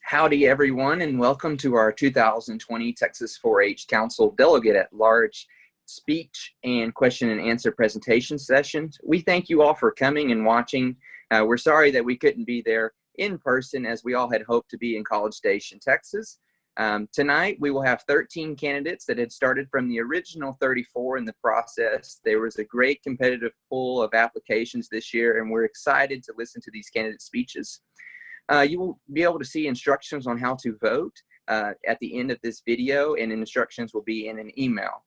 Howdy, everyone, and welcome to our 2020 Texas 4-H Council Delegate at Large speech and question and answer presentation sessions. We thank you all for coming and watching. We're sorry that we couldn't be there in person as we all had hoped to be in College Station, Texas. Tonight, we will have 13 candidates that had started from the original 34 in the process. There was a great competitive pool of applications this year, and we're excited to listen to these candidate speeches. You will be able to see instructions on how to vote at the end of this video, and instructions will be in an email.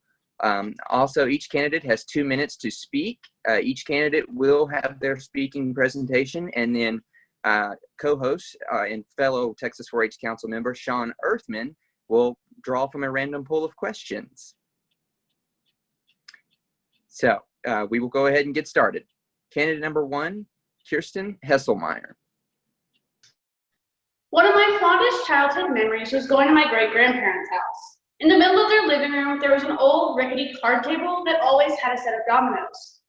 Also, each candidate has 2 minutes to speak. Each candidate will have their speaking presentation, and then co-host and fellow Texas 4-H Council member Shawn Earthman will draw from a random pool of questions. So we will go ahead and get started. Candidate number 1, Kirsten Heselmeyer. One of my fondest childhood memories was going to my great-grandparents' house. In the middle of their living room, there was an old rickety card table that always had a set of dominoes.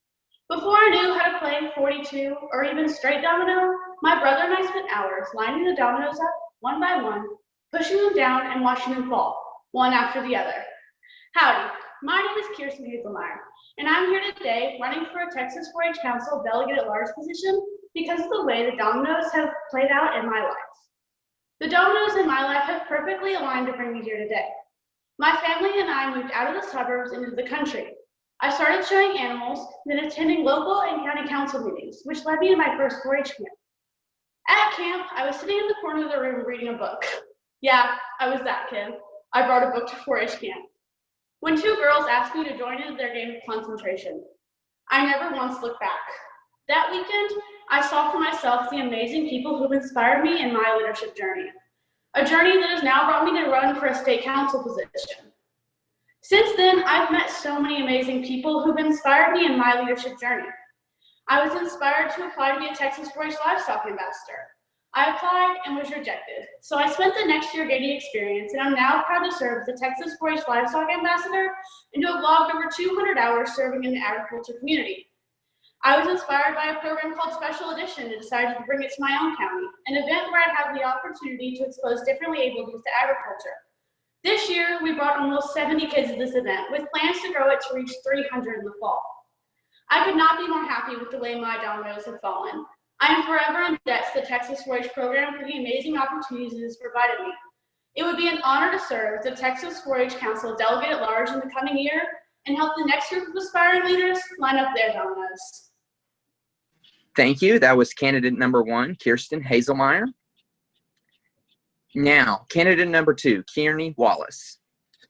Before I knew how to play 42 or even straight domino, my brother and I spent hours lining the dominoes up one by one, pushing them down and watching them fall, one after the other. Howdy, my name is Kirsten Heselmeyer, and I'm here today running for a Texas 4-H Council Delegate at Large position because of the way the dominoes have played out in my life. The dominoes in my life have perfectly aligned to bring me here today. My family and I moved out of the suburbs into the country. I started showing animals, then attending local and county council meetings, which led me to my first 4-H camp. At camp, I was sitting in the corner of the room reading a book. Yeah, I was that kid. I brought a book to 4-H camp. When 2 girls asked me to join in their game of concentration, I never once looked back. That weekend, I saw for myself the amazing people who've inspired me in my leadership journey, a journey that has now brought me to run for a state council position. Since then, I've met so many amazing people who've inspired me in my leadership journey. I was inspired to apply to be a Texas 4-H livestock ambassador. I applied and was rejected, so I spent the next year gaining experience, and I'm now proud to serve as the Texas 4-H livestock ambassador and to have logged over 200 hours serving in the agriculture community. I was inspired by a program called Special Edition and decided to bring it to my own county, an event where I'd have the opportunity to expose differently abled youth to agriculture. This year, we brought almost 70 kids to this event, with plans to grow it to reach 300 in the fall. I could not be more happy with the way my dominoes have fallen. I am forever in debt to the Texas 4-H program for the amazing opportunities it has provided me. It would be an honor to serve as the Texas 4-H Council Delegate at Large in the coming year and help the next group of aspiring leaders line up their dominoes. Thank you. That was candidate number 1, Kirsten Heselmeyer. Now, candidate number 2, Kierney Wallis.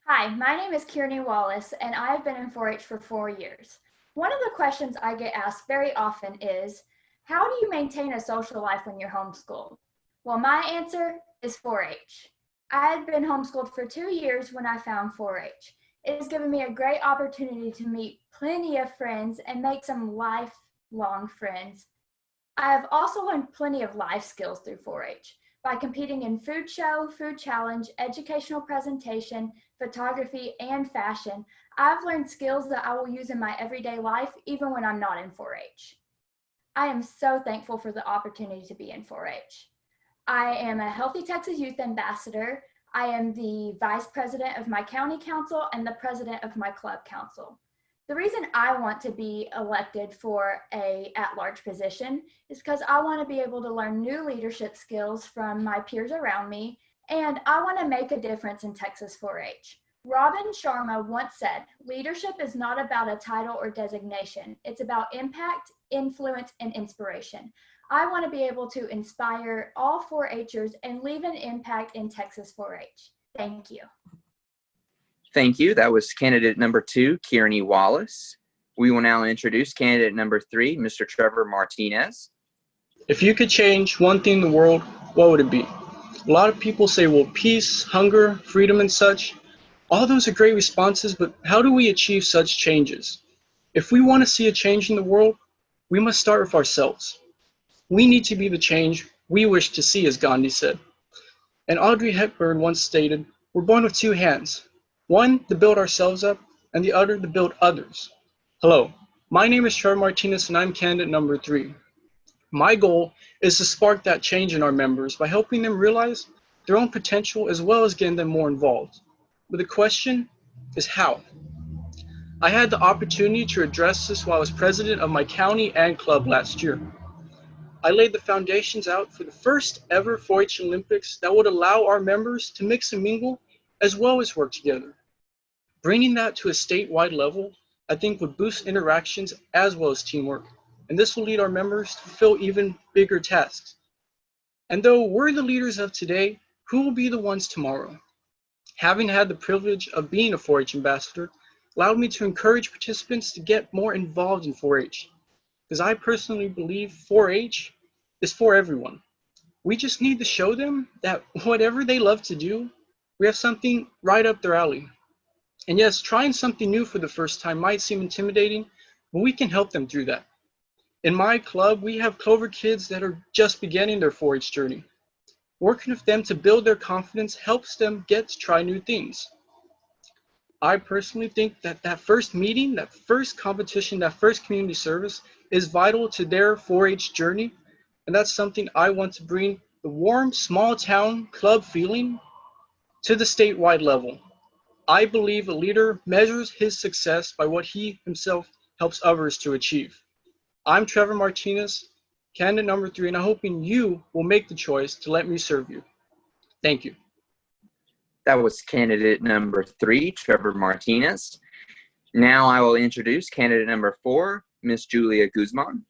Hi, my name is Kierney Wallis, and I've been in 4-H for 4 years. One of the questions I get asked very often is, how do you maintain a social life when you're homeschooled? Well, my answer is 4-H. I had been homeschooled for 2 years when I found 4-H. It has given me a great opportunity to meet plenty of friends and make some lifelong friends. I have also learned plenty of life skills through 4-H. By competing in food show, food challenge, educational presentation, photography, and fashion, I've learned skills that I will use in my everyday life, even when I'm not in 4-H. I am so thankful for the opportunity to be in 4-H. I am a Healthy Texas Youth Ambassador. I am the Vice President of my county council and the President of my club council. The reason I want to be elected for a at-large position is because I want to be able to learn new leadership skills from my peers around me, and I want to make a difference in Texas 4-H. Robin Sharma once said, "Leadership is not about a title or designation. It's about impact, influence, and inspiration." I want to be able to inspire all 4-Hers and leave an impact in Texas 4-H. Thank you. Thank you. That was candidate number 2, Kierney Wallis. We will now introduce candidate number 3, Mr. Trevor Martinez. If you could change one thing in the world, what would it be? A lot of people say, well, peace, hunger, freedom, and such. All those are great responses, but how do we achieve such changes? If we want to see a change in the world, we must start with ourselves. We need to be the change we wish to see, as Gandhi said. And Audrey Hepburn once stated, we're born with 2 hands. One, to build ourselves up, and the other, to build others. Hello, my name is Trevor Martinez, and I'm candidate number 3. My goal is to spark that change in our members by helping them realize their own potential as well as getting them more involved. But the question is how? I had the opportunity to address this while I was president of my county and club last year. I laid the foundations out for the first ever 4-H Olympics that would allow our members to mix and mingle as well as work together. Bringing that to a statewide level, I think would boost interactions as well as teamwork, and this will lead our members to fulfill even bigger tasks. And though we're the leaders of today, who will be the ones tomorrow? Having had the privilege of being a 4-H ambassador allowed me to encourage participants to get more involved in 4-H, because I personally believe 4-H is for everyone. We just need to show them that whatever they love to do, we have something right up their alley. And yes, trying something new for the first time might seem intimidating, but we can help them through that. In my club, we have Clover kids that are just beginning their 4-H journey. Working with them to build their confidence helps them get to try new things. I personally think that first meeting, that first competition, that first community service is vital to their 4-H journey. And that's something I want to bring the warm, small town club feeling to the statewide level. I believe a leader measures his success by what he himself helps others to achieve. I'm Trevor Martinez, candidate number 3, and I'm hoping you will make the choice to let me serve you. Thank you. That was candidate number 3, Trevor Martinez. Now I will introduce candidate number 4, Miss Julia Guzman.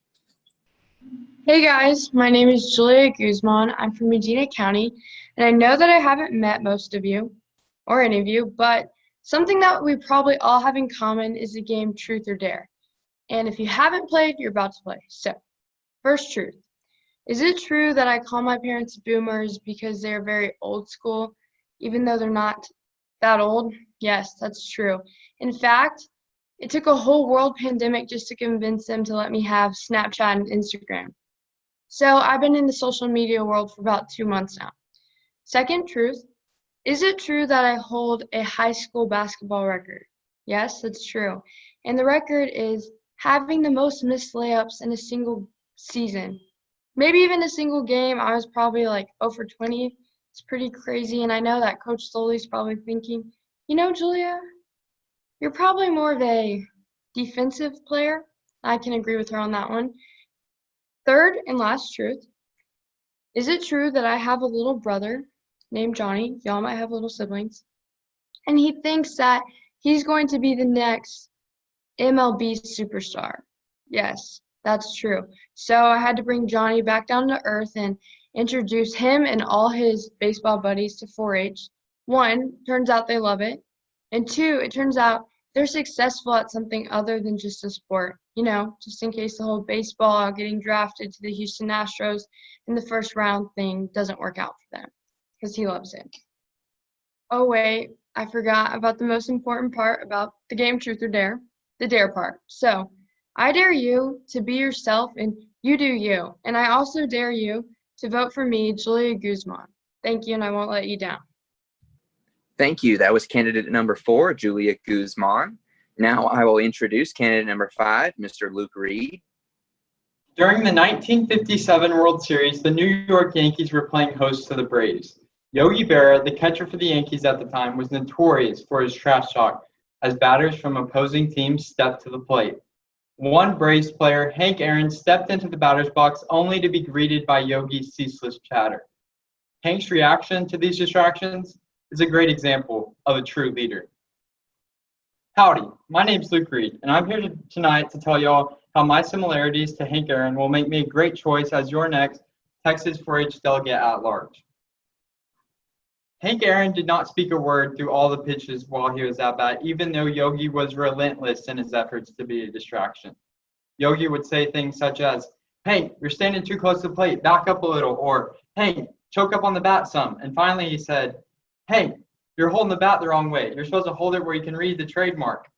Hey guys, my name is Julia Guzman. I'm from Medina County, and I know that I haven't met most of you, or any of you, but something that we probably all have in common is the game Truth or Dare. And if you haven't played, you're about to play. So, first truth. Is it true that I call my parents boomers because they're very old school, even though they're not that old? Yes, that's true. In fact, it took a whole world pandemic just to convince them to let me have Snapchat and Instagram. So I've been in the social media world for about 2 months now. Second truth. Is it true that I hold a high school basketball record? Yes, that's true. And the record is having the most missed layups in a single season. Maybe even a single game. I was probably like 0 for 20. It's pretty crazy. And I know that Coach Stoley's probably thinking, you know, Julia, you're probably more of a defensive player. I can agree with her on that one. Third and last truth. Is it true that I have a little brother named Johnny? Y'all might have little siblings. And he thinks that he's going to be the next MLB superstar. Yes, that's true. So I had to bring Johnny back down to earth and introduce him and all his baseball buddies to 4-H. 1, turns out they love it. And 2, it turns out they're successful at something other than just a sport. You know, just in case the whole baseball getting drafted to the Houston Astros in the first round thing doesn't work out for them, because he loves it. Oh wait, I forgot about the most important part about the game Truth or Dare, the dare part. So, I dare you to be yourself and you do you. And I also dare you to vote for me, Julia Guzman. Thank you, and I won't let you down. Thank you. That was candidate number 4, Julia Guzman. Now I will introduce candidate number 5, Mr. Luke Reed. During the 1957 World Series, the New York Yankees were playing host to the Braves. Yogi Berra, the catcher for the Yankees at the time, was notorious for his trash talk as batters from opposing teams stepped to the plate. One Braves player, Hank Aaron, stepped into the batter's box only to be greeted by Yogi's ceaseless chatter. Hank's reaction to these distractions is a great example of a true leader. Howdy, my name's Luke Reed, and I'm here tonight to tell y'all how my similarities to Hank Aaron will make me a great choice as your next Texas 4-H Delegate at Large. Hank Aaron did not speak a word through all the pitches while he was at bat, even though Yogi was relentless in his efforts to be a distraction. Yogi would say things such as, "Hey, you're standing too close to the plate, back up a little," or, "Hey, choke up on the bat some." And finally he said, "Hey, you're holding the bat the wrong way. You're supposed to hold it where you can read the trademark."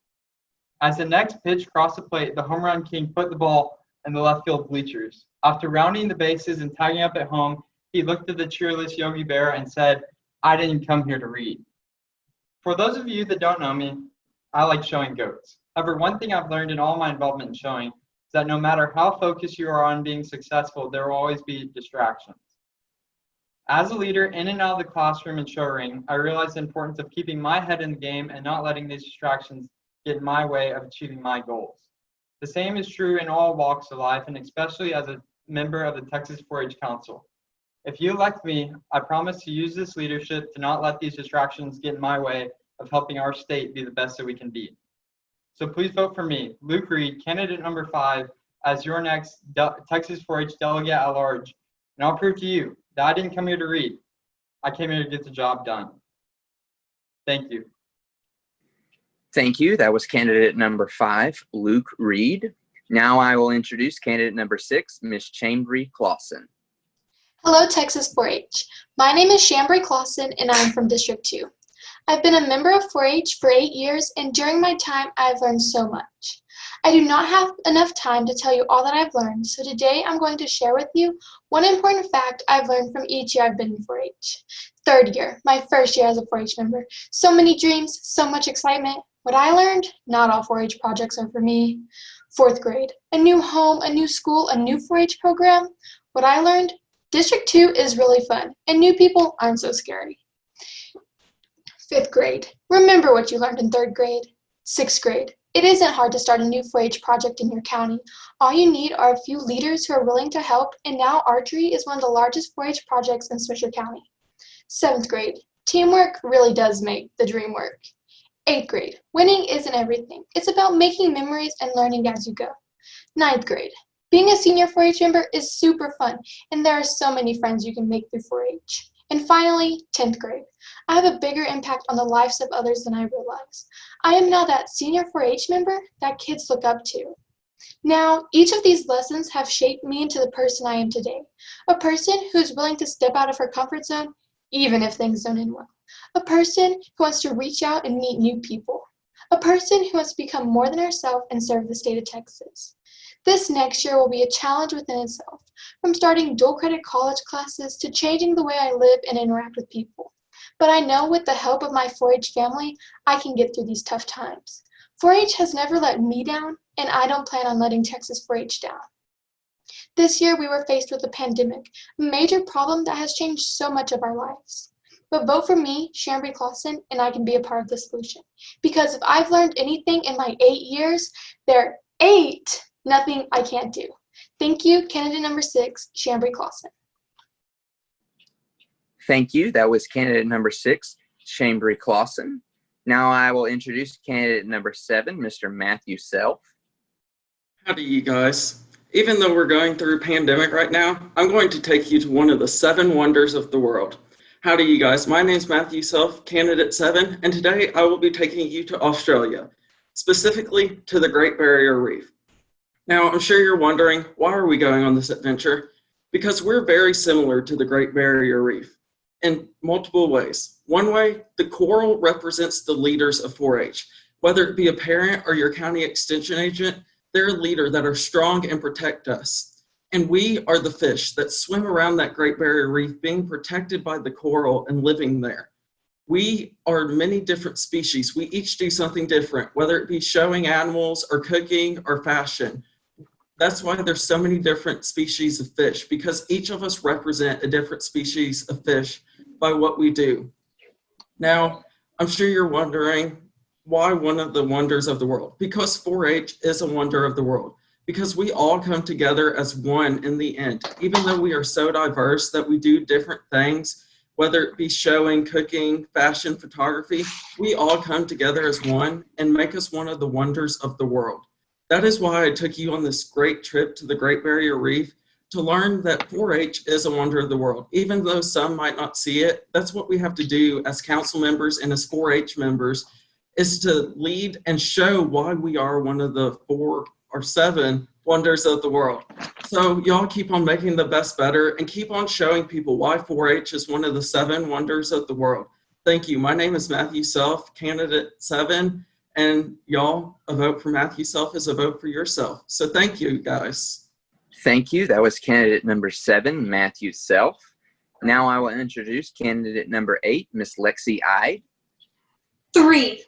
As the next pitch crossed the plate, the home run king put the ball in the left field bleachers. After rounding the bases and tagging up at home, he looked at the cheerless Yogi Berra and said, "I didn't come here to read." For those of you that don't know me, I like showing goats. However, one thing I've learned in all my involvement in showing is that no matter how focused you are on being successful, there will always be distractions. As a leader in and out of the classroom and show ring, I realized the importance of keeping my head in the game and not letting these distractions get in my way of achieving my goals. The same is true in all walks of life, and especially as a member of the Texas 4-H Council. If you elect me, I promise to use this leadership to not let these distractions get in my way of helping our state be the best that we can be. So please vote for me, Luke Reed, candidate number 5, as your next Texas 4-H Delegate at Large. And I'll prove to you that I didn't come here to read. I came here to get the job done. Thank you. Thank you. That was candidate number 5, Luke Reed. Now I will introduce candidate number 6, Ms. Chambre Clawson. Hello, Texas 4-H. My name is Chambre Clawson, and I'm from District 2. I've been a member of 4-H for 8 years, and during my time, I've learned so much. I do not have enough time to tell you all that I've learned, so today I'm going to share with you one important fact I've learned from each year I've been in 4-H. Third year, my first year as a 4-H member. So many dreams, so much excitement. What I learned, not all 4-H projects are for me. Fourth grade, a new home, a new school, a new 4-H program. What I learned, District 2 is really fun, and new people aren't so scary. Fifth grade, remember what you learned in third grade. Sixth grade, it isn't hard to start a new 4-H project in your county. All you need are a few leaders who are willing to help, and now archery is one of the largest 4-H projects in Swisher County. Seventh grade, teamwork really does make the dream work. Eighth grade, winning isn't everything. It's about making memories and learning as you go. Ninth grade, being a senior 4-H member is super fun, and there are so many friends you can make through 4-H. And finally, 10th grade. I have a bigger impact on the lives of others than I realize. I am now that senior 4-H member that kids look up to. Now, each of these lessons have shaped me into the person I am today. A person who is willing to step out of her comfort zone, even if things don't end well. A person who wants to reach out and meet new people. A person who wants to become more than herself and serve the state of Texas. This next year will be a challenge within itself, from starting dual credit college classes to changing the way I live and interact with people. But I know with the help of my 4-H family, I can get through these tough times. 4-H has never let me down, and I don't plan on letting Texas 4-H down. This year we were faced with a pandemic, a major problem that has changed so much of our lives. But vote for me, Chambre Clawson, and I can be a part of the solution. Because if I've learned anything in my 8 years, there are nothing I can't do. Thank you, candidate number 6, Chambre Clawson. Thank you. That was candidate number 6, Chambre Clawson. Now I will introduce candidate number 7, Mr. Matthew Self. Howdy, you guys. Even though we're going through a pandemic right now, I'm going to take you to one of the 7 wonders of the world. Howdy, you guys. My name's Matthew Self, candidate 7, and today I will be taking you to Australia, specifically to the Great Barrier Reef. Now, I'm sure you're wondering, why are we going on this adventure? Because we're very similar to the Great Barrier Reef in multiple ways. One way, the coral represents the leaders of 4-H. Whether it be a parent or your county extension agent, they're a leader that are strong and protect us. And we are the fish that swim around that Great Barrier Reef being protected by the coral and living there. We are many different species. We each do something different, whether it be showing animals or cooking or fashion. That's why there's so many different species of fish, because each of us represent a different species of fish by what we do. Now, I'm sure you're wondering why one of the wonders of the world? Because 4-H is a wonder of the world, because we all come together as one in the end. Even though we are so diverse that we do different things, whether it be showing, cooking, fashion, photography, we all come together as one and make us one of the wonders of the world. That is why I took you on this great trip to the Great Barrier Reef, to learn that 4-H is a wonder of the world. Even though some might not see it, that's what we have to do as council members and as 4-H members, is to lead and show why we are one of the 4 or 7 wonders of the world. So y'all keep on making the best better and keep on showing people why 4-H is one of the 7 wonders of the world. Thank you. My name is Matthew Self, candidate 7. And y'all, a vote for Matthew Self is a vote for yourself. So thank you, guys. Thank you. That was candidate number 7, Matthew Self. Now I will introduce candidate number 8, Miss Lexy Ide. 3,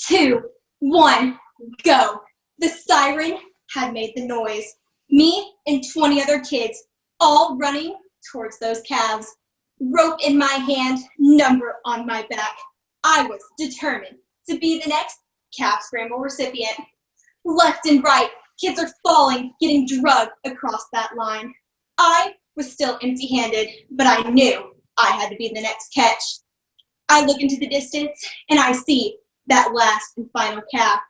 2, 1, go. The siren had made the noise. Me and 20 other kids all running towards those calves. Rope in my hand, number on my back. I was determined to be the next calf scramble recipient. Left and right, kids are falling, getting drugged across that line. I was still empty-handed, but I knew I had to be the next catch. I look into the distance and I see that last and final calf.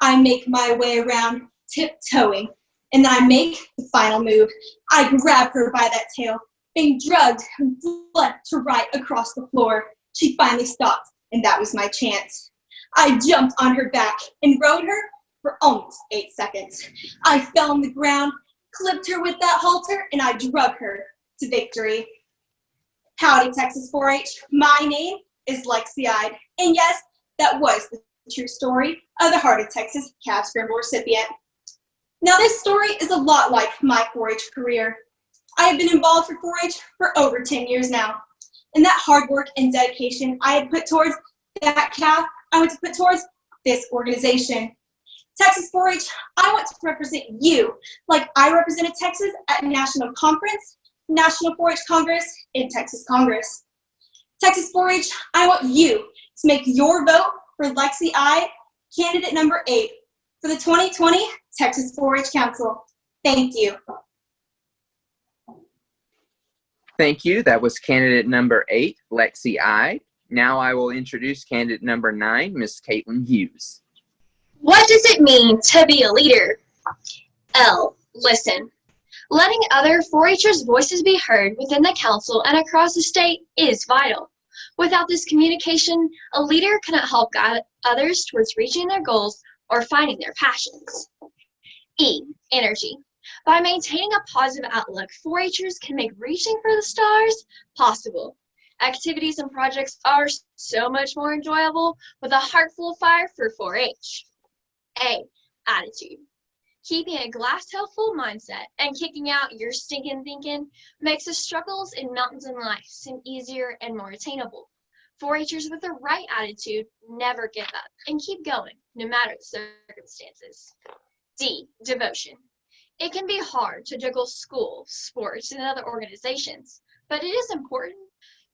I make my way around, tiptoeing, and then I make the final move. I grab her by that tail, being drugged left to right across the floor. She finally stopped, and that was my chance. I jumped on her back and rode her for almost 8 seconds. I fell on the ground, clipped her with that halter, and I drug her to victory. Howdy, Texas 4-H. My name is Lexy Ide, and yes, that was the true story of the Heart of Texas Calf Scramble recipient. Now, this story is a lot like my 4-H career. I have been involved for 4-H for over 10 years now, and that hard work and dedication I had put towards that calf, I want to put towards this organization. Texas 4-H, I want to represent you like I represented Texas at National Conference, National 4-H Congress, and Texas Congress. Texas 4-H, I want you to make your vote for Lexy Ide Candidate number 8 for the 2020 Texas 4-H Council. Thank you. Thank you. That was candidate number 8, Lexy Ide. Now I will introduce candidate number 9, Ms. Kaitlynn Hughes. What does it mean to be a leader? L. Listen. Letting other 4-Hers' voices be heard within the council and across the state is vital. Without this communication, a leader cannot help guide others towards reaching their goals or finding their passions. E. Energy. By maintaining a positive outlook, 4-Hers can make reaching for the stars possible. Activities and projects are so much more enjoyable with a heart full of fire for 4-H. A. Attitude. Keeping a glass half full mindset and kicking out your stinking thinking makes the struggles in mountains in life seem easier and more attainable. 4-Hers with the right attitude never give up and keep going no matter the circumstances. D. Devotion. It can be hard to juggle school, sports, and other organizations, but it is important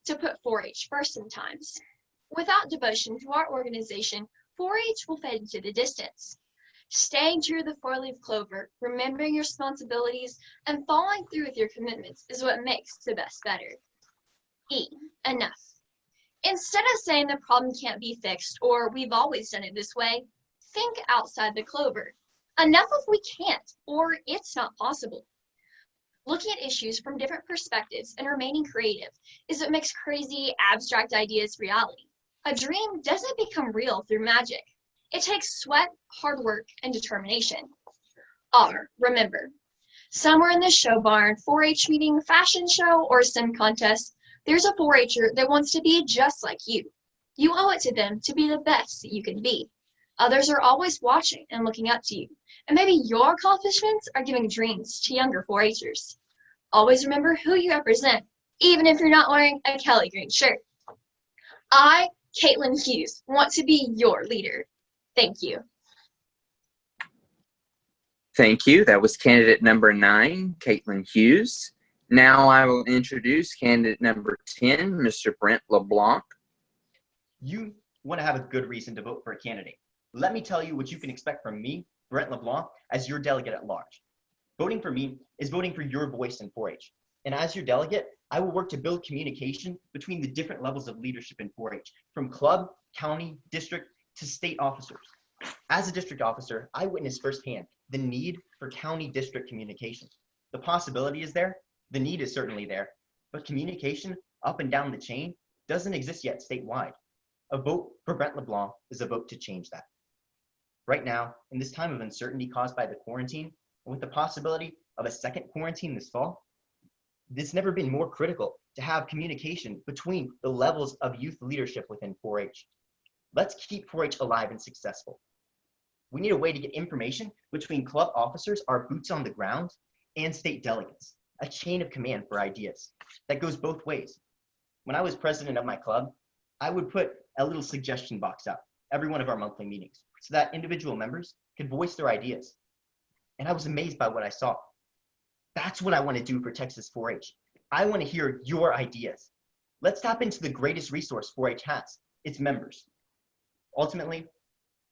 to put 4-H first sometimes. Without devotion to our organization, 4-H will fade into the distance. Staying true to the 4-leaf clover, remembering your responsibilities, and following through with your commitments is what makes the best better. E. Enough. Instead of saying the problem can't be fixed or we've always done it this way, think outside the clover. Enough of we can't or it's not possible. Looking at issues from different perspectives and remaining creative is what makes crazy, abstract ideas reality. A dream doesn't become real through magic. It takes sweat, hard work, and determination. R. Remember. Somewhere in this show barn, 4-H meeting, fashion show, or sim contest, there's a 4-Her that wants to be just like you. You owe it to them to be the best that you can be. Others are always watching and looking up to you, and maybe your accomplishments are giving dreams to younger 4-Hers. Always remember who you represent, even if you're not wearing a Kelly green shirt. I, Kaitlynn Hughes, want to be your leader. Thank you. Thank you. That was candidate number 9, Kaitlynn Hughes. Now I will introduce candidate number 10, Mr. Brent LeBlanc. You want to have a good reason to vote for a candidate. Let me tell you what you can expect from me, Brent LeBlanc, as your delegate at large. Voting for me is voting for your voice in 4-H. And as your delegate, I will work to build communication between the different levels of leadership in 4-H, from club, county, district, to state officers. As a district officer, I witnessed firsthand the need for county-district communication. The possibility is there, the need is certainly there, but communication up and down the chain doesn't exist yet statewide. A vote for Brent LeBlanc is a vote to change that. Right now, in this time of uncertainty caused by the quarantine, and with the possibility of a second quarantine this fall, it's never been more critical to have communication between the levels of youth leadership within 4-H. Let's keep 4-H alive and successful. We need a way to get information between club officers, our boots on the ground, and state delegates, a chain of command for ideas that goes both ways. When I was president of my club, I would put a little suggestion box out every one of our monthly meetings so that individual members could voice their ideas. And I was amazed by what I saw. That's what I want to do for Texas 4-H. I want to hear your ideas. Let's tap into the greatest resource 4-H has, its members. Ultimately,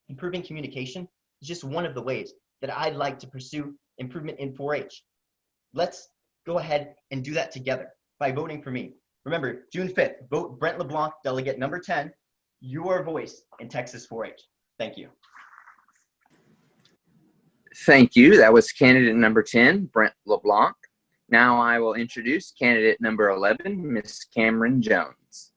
improving communication is just one of the ways that I'd like to pursue improvement in 4-H. Let's go ahead and do that together by voting for me. Remember, June 5th, vote Brent LeBlanc, delegate number 10, your voice in Texas 4-H. Thank you. Thank you. That was candidate number 10, Brent LeBlanc. Now I will introduce candidate number 11, Miss Cameryn Jones.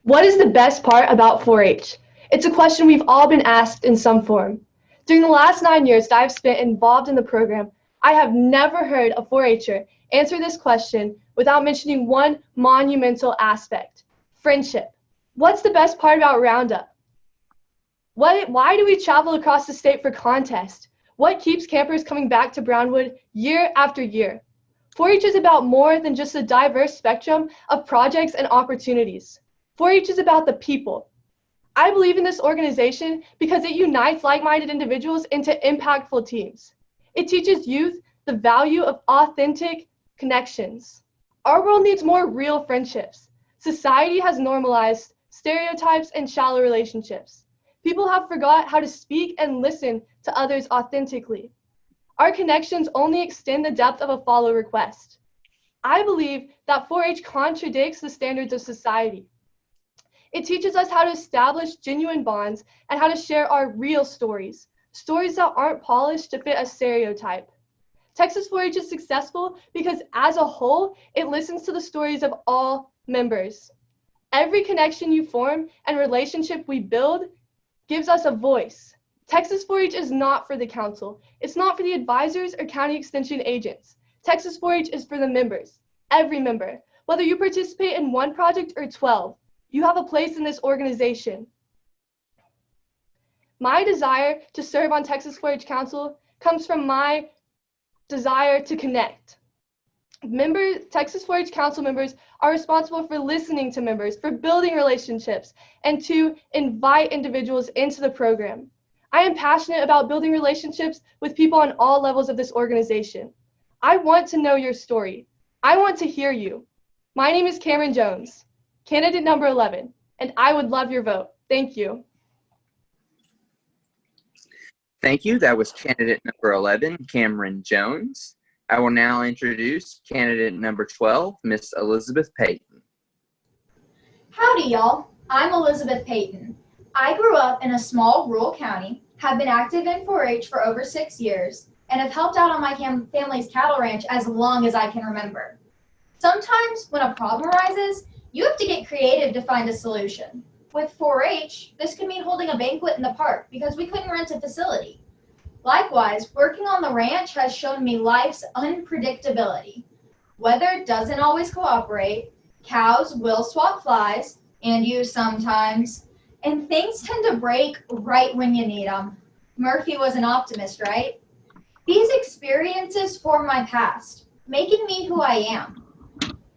What is the best part about 4-H? It's a question we've all been asked in some form. During the last 9 years that I've spent involved in the program, I have never heard a 4-H'er answer this question without mentioning one monumental aspect: friendship. What's the best part about Roundup? Why do we travel across the state for contests? What keeps campers coming back to Brownwood year after year? 4-H is about more than just a diverse spectrum of projects and opportunities. 4-H is about the people. I believe in this organization because it unites like-minded individuals into impactful teams. It teaches youth the value of authentic connections. Our world needs more real friendships. Society has normalized stereotypes and shallow relationships. People have forgot how to speak and listen to others authentically. Our connections only extend the depth of a follow request. I believe that 4-H contradicts the standards of society. It teaches us how to establish genuine bonds and how to share our real stories, stories that aren't polished to fit a stereotype. Texas 4-H is successful because as a whole, it listens to the stories of all members. Every connection you form and relationship we build gives us a voice. Texas 4-H is not for the council. It's not for the advisors or county extension agents. Texas 4-H is for the members, every member. Whether you participate in one project or 12, you have a place in this organization. My desire to serve on Texas 4-H Council comes from my desire to connect. Texas 4-H Council members are responsible for listening to members, for building relationships, and to invite individuals into the program. I am passionate about building relationships with people on all levels of this organization. I want to know your story. I want to hear you. My name is Cameryn Jones, candidate number 11, and I would love your vote. Thank you. Thank you. That was candidate number 11, Cameryn Jones. I will now introduce candidate number 12, Miss Elizabeth Payton. Howdy, y'all. I'm Elizabeth Payton. I grew up in a small rural county, have been active in 4-H for over 6 years, and have helped out on my family's cattle ranch as long as I can remember. Sometimes when a problem arises, you have to get creative to find a solution. With 4-H, this could mean holding a banquet in the park because we couldn't rent a facility. Likewise, working on the ranch has shown me life's unpredictability. Weather doesn't always cooperate, cows will swap flies, and you sometimes, and things tend to break right when you need them. Murphy was an optimist, right? These experiences form my past, making me who I am.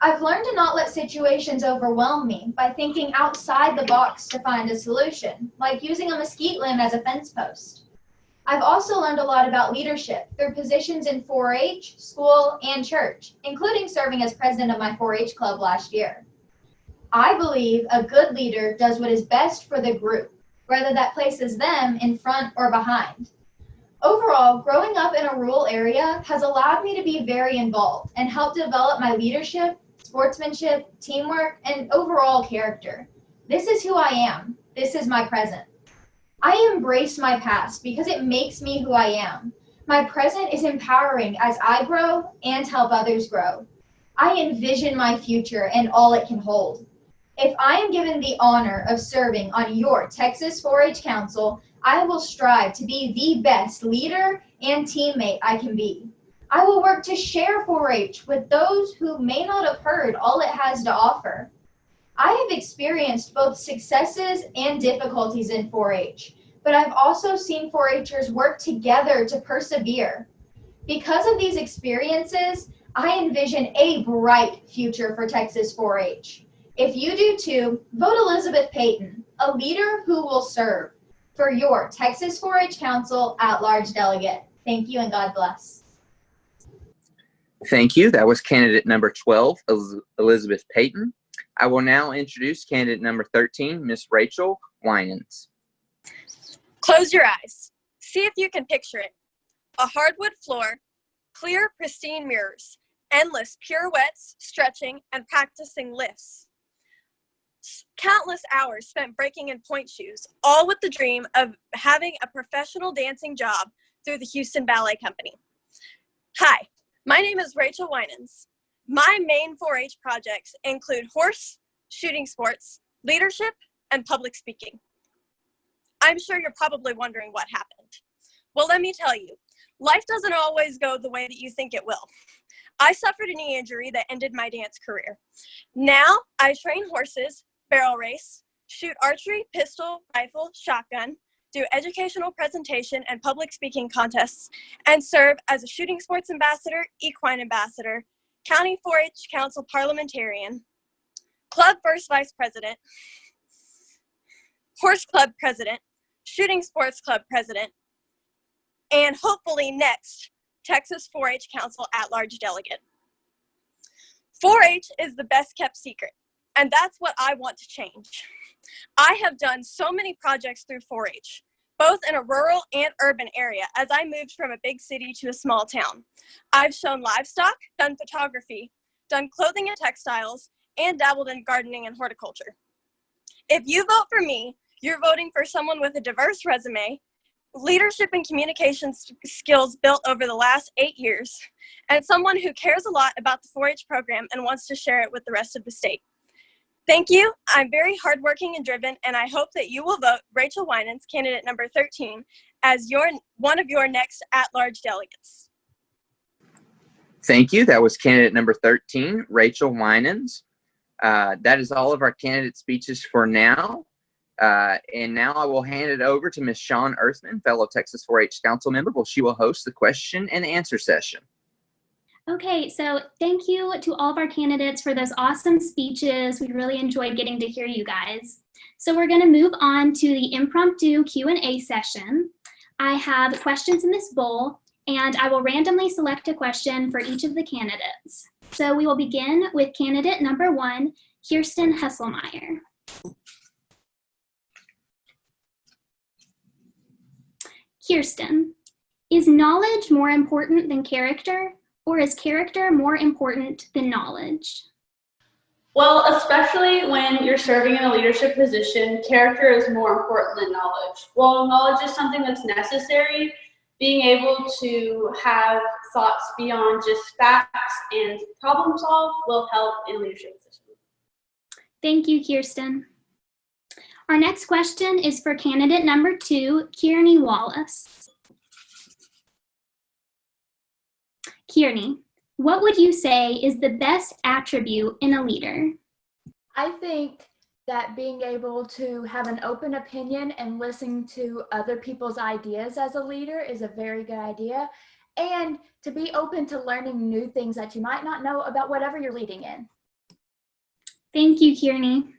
I've learned to not let situations overwhelm me by thinking outside the box to find a solution, like using a mesquite limb as a fence post. I've also learned a lot about leadership through positions in 4-H, school, and church, including serving as president of my 4-H club last year. I believe a good leader does what is best for the group, whether that places them in front or behind. Overall, growing up in a rural area has allowed me to be very involved and help develop my leadership, sportsmanship, teamwork, and overall character. This is who I am. This is my present. I embrace my past because it makes me who I am. My present is empowering as I grow and help others grow. I envision my future and all it can hold. If I am given the honor of serving on your Texas 4-H Council, I will strive to be the best leader and teammate I can be. I will work to share 4-H with those who may not have heard all it has to offer. I have experienced both successes and difficulties in 4-H, but I've also seen 4-Hers work together to persevere. Because of these experiences, I envision a bright future for Texas 4-H. If you do too, vote Elizabeth Payton, a leader who will serve, for your Texas 4-H Council at-large delegate. Thank you and God bless. Thank you. That was candidate number 12, Elizabeth Payton. I will now introduce candidate number 13, Miss Rachel Wynans. Close your eyes. See if you can picture it. A hardwood floor, clear, pristine mirrors, endless pirouettes, stretching, and practicing lifts. Countless hours spent breaking in point shoes, all with the dream of having a professional dancing job through the Houston Ballet Company. Hi, my name is Rachel Wynans. My main 4-H projects include horse, shooting sports, leadership, and public speaking. I'm sure you're probably wondering what happened. Well, let me tell you, life doesn't always go the way that you think it will. I suffered a knee injury that ended my dance career. Now I train horses, barrel race, shoot archery, pistol, rifle, shotgun, do educational presentation and public speaking contests, and serve as a shooting sports ambassador, equine ambassador, county 4-H council parliamentarian, club first vice president, horse club president, shooting sports club president, and hopefully next, Texas 4-H Council At-Large Delegate. 4-H is the best kept secret, and that's what I want to change. I have done so many projects through 4-H, both in a rural and urban area as I moved from a big city to a small town. I've shown livestock, done photography, done clothing and textiles, and dabbled in gardening and horticulture. If you vote for me, you're voting for someone with a diverse resume, leadership and communication skills built over the last 8 years, and someone who cares a lot about the 4-H program and wants to share it with the rest of the state. Thank you. I'm very hardworking and driven, and I hope that you will vote Rachel Wynans, candidate number 13, as one of your next at-large delegates. Thank you. That was candidate number 13, Rachel Wynans. That is all of our candidate speeches for now. And now I will hand it over to Ms. Shawn Earthman, fellow Texas 4-H Council member. She will host the question and answer session. Okay, so thank you to all of our candidates for those awesome speeches. We really enjoyed getting to hear you guys. So we're going to move on to the impromptu Q&A session. I have questions in this bowl, and I will randomly select a question for each of the candidates. So we will begin with candidate number 1, Kirsten Heselmeyer. Kirsten, is knowledge more important than character? Or is character more important than knowledge? Well, especially when you're serving in a leadership position, character is more important than knowledge. While knowledge is something that's necessary, being able to have thoughts beyond just facts and problem solve will help in leadership positions. Thank you, Kirsten. Our next question is for candidate number 2, Kierney Wallis. Kierney, what would you say is the best attribute in a leader? I think that being able to have an open opinion and listen to other people's ideas as a leader is a very good idea, and to be open to learning new things that you might not know about whatever you're leading in. Thank you, Kierney.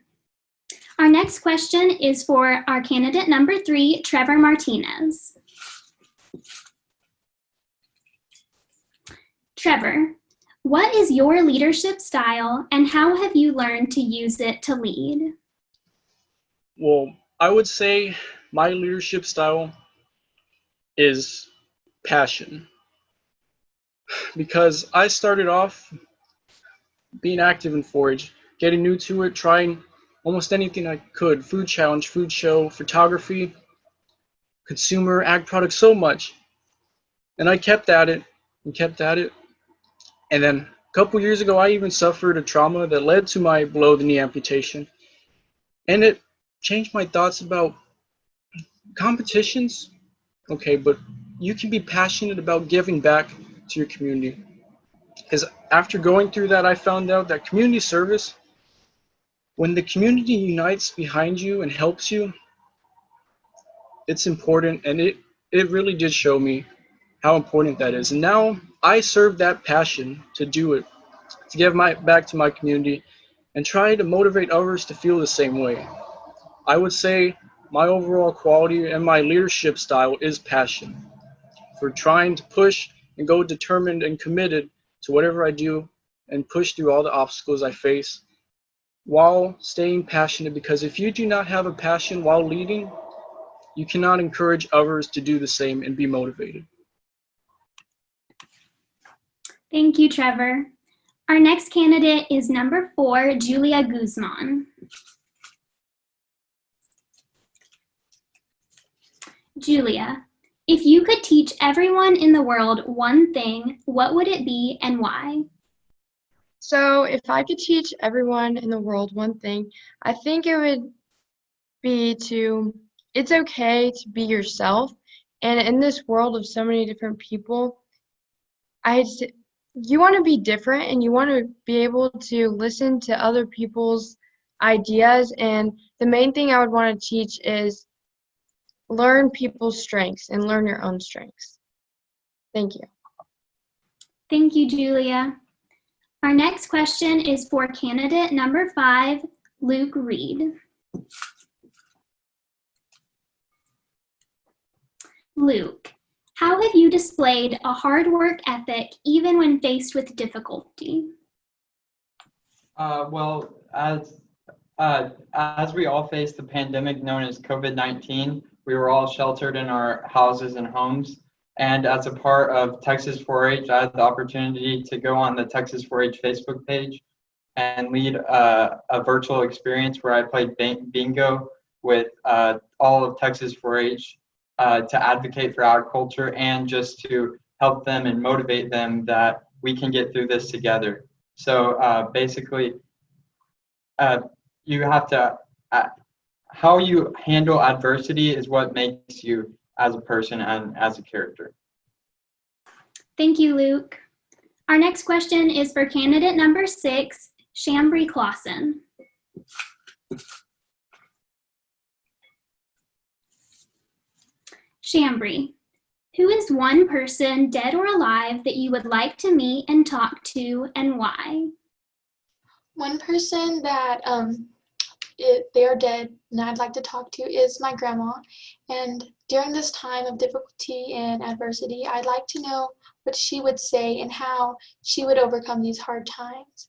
Our next question is for our candidate number 3, Trevor Martinez. Trevor, what is your leadership style and how have you learned to use it to lead? Well, I would say my leadership style is passion. Because I started off being active in 4-H, getting new to it, trying almost anything I could, food challenge, food show, photography, consumer, ag products, so much. And I kept at it and kept at it. And then a couple years ago, I even suffered a trauma that led to my below-the-knee amputation. And it changed my thoughts about competitions. Okay, but you can be passionate about giving back to your community. Because after going through that, I found out that community service, when the community unites behind you and helps you, it's important. And it really did show me how important that is. And now I serve that passion to do it, to give back to my community and try to motivate others to feel the same way. I would say my overall quality and my leadership style is passion, for trying to push and go determined and committed to whatever I do and push through all the obstacles I face. while staying passionate, because if you do not have a passion while leading, you cannot encourage others to do the same and be motivated. Thank you, Trevor. Our next candidate is number 4, Julia Guzman. Julia, if you could teach everyone in the world one thing, what would it be and why? So if I could teach everyone in the world one thing, I think it would be it's okay to be yourself. And in this world of so many different people, you want to be different and you want to be able to listen to other people's ideas. And the main thing I would want to teach is learn people's strengths and learn your own strengths. Thank you. Thank you, Julia. Our next question is for candidate number 5, Luke Reed. Luke, how have you displayed a hard work ethic even when faced with difficulty? Well, as we all face the pandemic known as COVID-19, we were all sheltered in our houses and homes. And as a part of Texas 4-H, I had the opportunity to go on the Texas 4-H Facebook page and lead a virtual experience where I played bingo with all of Texas 4-H to advocate for agriculture and just to help them and motivate them that we can get through this together. So basically, you have to, how you handle adversity is what makes you as a person and as a character. Thank you, Luke. Our next question is for candidate number 6, Chambre Clawson. Chambre, who is one person, dead or alive, that you would like to meet and talk to, and why? One person that they are dead and I'd like to talk to is my grandma. And during this time of difficulty and adversity, I'd like to know what she would say and how she would overcome these hard times.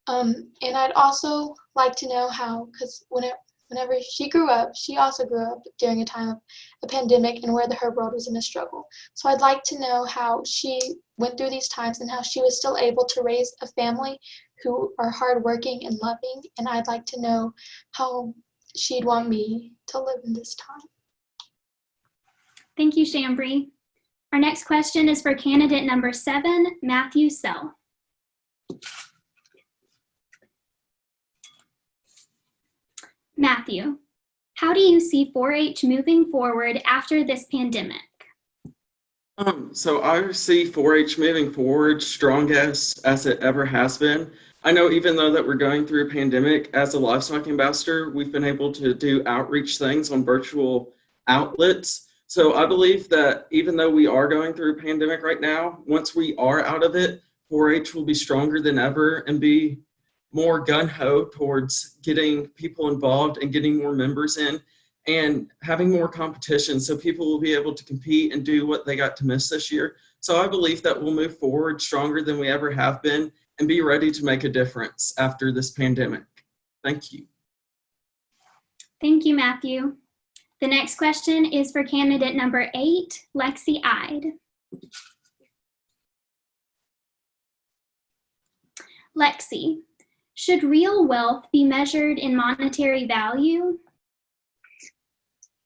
And I'd also like to know how, because whenever she grew up, she also grew up during a time of a pandemic and where her world was in a struggle. So I'd like to know how she went through these times and how she was still able to raise a family who are hardworking and loving. And I'd like to know how she'd want me to live in this time. Thank you, Chambre. Our next question is for candidate number 7, Matthew Sell. Matthew, how do you see 4-H moving forward after this pandemic? So I see 4-H moving forward strongest as it ever has been. I know even though that we're going through a pandemic, as a livestock ambassador, we've been able to do outreach things on virtual outlets. So I believe that even though we are going through a pandemic right now, once we are out of it, 4-H will be stronger than ever and be more gung-ho towards getting people involved and getting more members in and having more competition so people will be able to compete and do what they got to miss this year. So I believe that we'll move forward stronger than we ever have been and be ready to make a difference after this pandemic. Thank you. Thank you, Matthew. The next question is for candidate number 8, Lexy Ide. Lexy, should real wealth be measured in monetary value?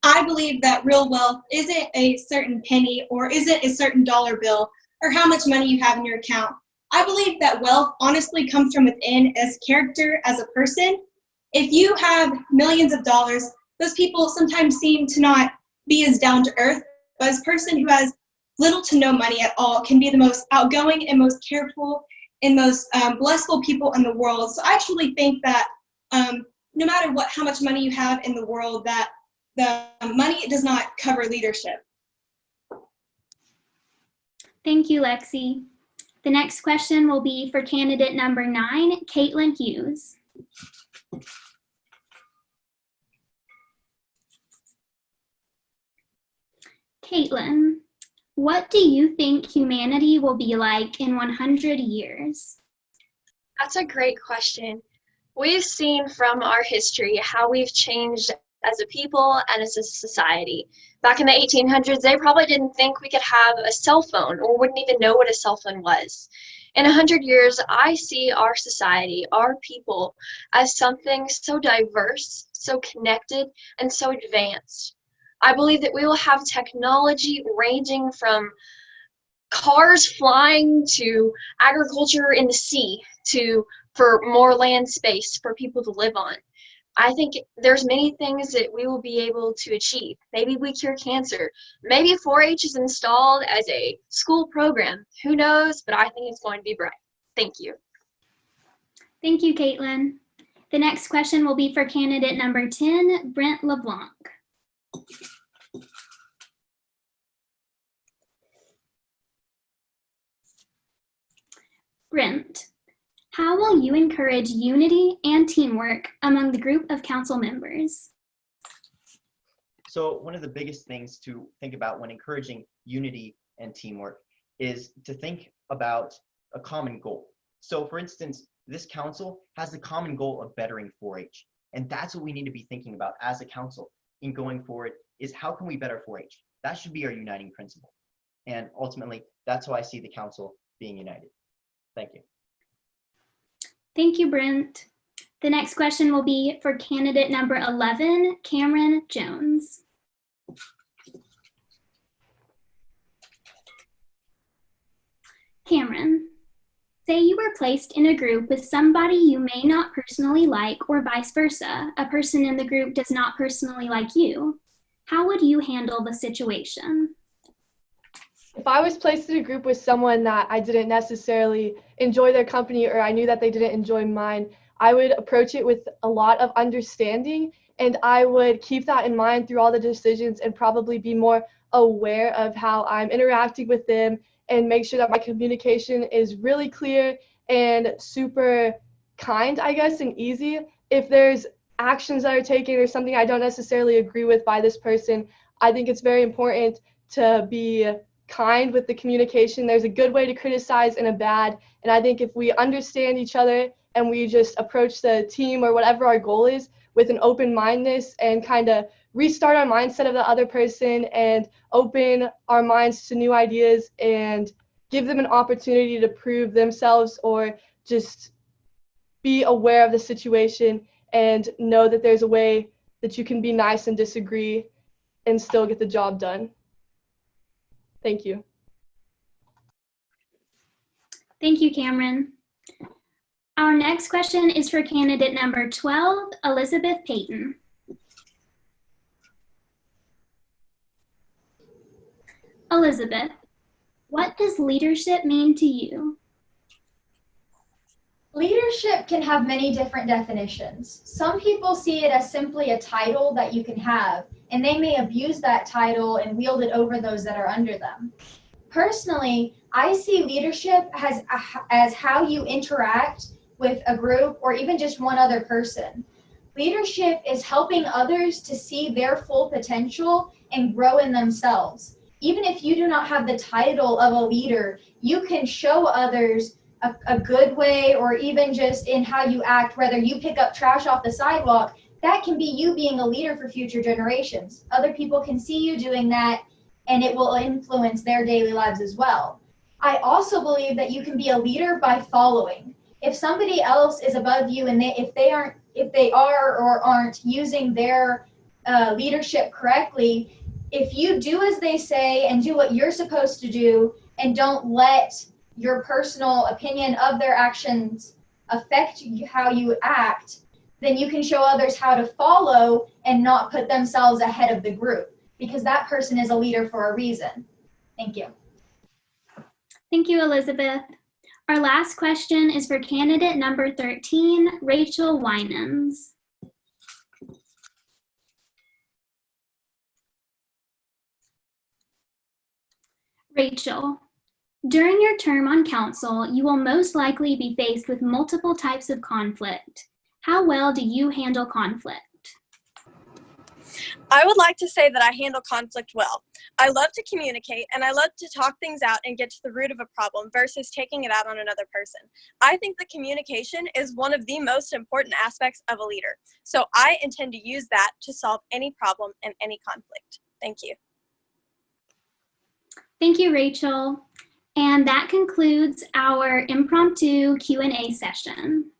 I believe that real wealth isn't a certain penny or isn't a certain dollar bill or how much money you have in your account. I believe that wealth honestly comes from within as character as a person. If you have millions of dollars, those people sometimes seem to not be as down to earth, but as a person who has little to no money at all can be the most outgoing and most careful and most blissful people in the world. So I actually think that no matter how much money you have in the world, that the money does not cover leadership. Thank you, Lexy. The next question will be for candidate number 9, Kaitlynn Hughes. Kaitlynn, what do you think humanity will be like in 100 years? That's a great question. We've seen from our history how we've changed as a people and as a society. Back in the 1800s, they probably didn't think we could have a cell phone or wouldn't even know what a cell phone was. In 100 years, I see our society, our people, as something so diverse, so connected, and so advanced. I believe that we will have technology ranging from cars flying to agriculture in the sea to for more land space for people to live on. I think there's many things that we will be able to achieve. Maybe we cure cancer. Maybe 4-H is installed as a school program. Who knows? But I think it's going to be bright. Thank you. Thank you, Kaitlynn. The next question will be for candidate number 10, Brent LeBlanc. Brent, how will you encourage unity and teamwork among the group of council members? So one of the biggest things to think about when encouraging unity and teamwork is to think about a common goal. So for instance, this council has the common goal of bettering 4-H. And that's what we need to be thinking about as a council in going forward, is how can we better 4-H? That should be our uniting principle. And ultimately, that's how I see the council being united. Thank you. Thank you, Brent. The next question will be for candidate number 11, Cameryn Jones. Cameryn, say you were placed in a group with somebody you may not personally like, or vice versa. A person in the group does not personally like you. How would you handle the situation? If I was placed in a group with someone that I didn't necessarily enjoy their company, or I knew that they didn't enjoy mine, I would approach it with a lot of understanding, and I would keep that in mind through all the decisions and probably be more aware of how I'm interacting with them and make sure that my communication is really clear and super kind, I guess, and easy. If there's actions that are taken or something I don't necessarily agree with by this person, I think it's very important to be kind with the communication. There's a good way to criticize and a bad, and I think if we understand each other and we just approach the team or whatever our goal is with an open-mindedness and kind of restart our mindset of the other person and open our minds to new ideas and give them an opportunity to prove themselves, or just be aware of the situation and know that there's a way that you can be nice and disagree and still get the job done. Thank you. Thank you, Cameryn. Our next question is for candidate number 12, Elizabeth Payton. Elizabeth, what does leadership mean to you? Leadership can have many different definitions. Some people see it as simply a title that you can have, and they may abuse that title and wield it over those that are under them. Personally, I see leadership as how you interact with a group or even just one other person. Leadership is helping others to see their full potential and grow in themselves. Even if you do not have the title of a leader, you can show others a good way, or even just in how you act, whether you pick up trash off the sidewalk, that can be you being a leader for future generations. Other people can see you doing that, and it will influence their daily lives as well. I also believe that you can be a leader by following. If somebody else is above you and if they are or aren't using their leadership correctly, if you do as they say and do what you're supposed to do and don't let your personal opinion of their actions affect how you act, then you can show others how to follow and not put themselves ahead of the group, because that person is a leader for a reason. Thank you. Thank you, Elizabeth. Our last question is for candidate number 13, Rachel Wynans. Rachel, during your term on council, you will most likely be faced with multiple types of conflict. How well do you handle conflict? I would like to say that I handle conflict well. I love to communicate, and I love to talk things out and get to the root of a problem versus taking it out on another person. I think that communication is one of the most important aspects of a leader. So I intend to use that to solve any problem and any conflict. Thank you. Thank you, Rachel. And that concludes our impromptu Q&A session.